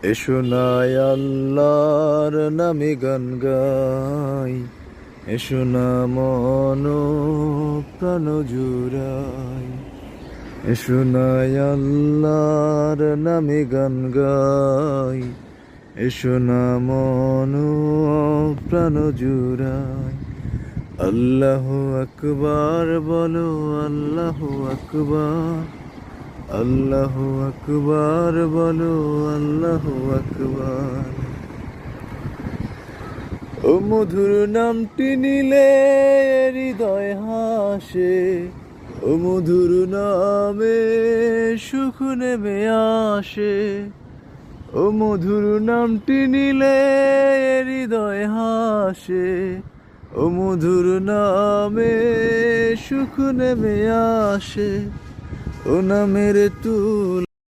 এসো না আল্লাহর নামে গান গাই, এসো না মন প্রাণ জুড়াই। এসো না আল্লাহর নামে গান গাই, এসো না মন প্রাণ জুড়াই। আল্লাহু আকবার বলো, আল্লাহু আকবার, আল্লাহু আকবার বলো, আল্লাহু আকবার। ও মধুর নামটি নিলে হৃদয় হাসে, ও মধুর নামে সুখ নেমে আসে। ও মধুর নামটি নিলে হৃদয় হাসে, ও মধুর নামে সুখ নেমে আসে। ও নামের তুল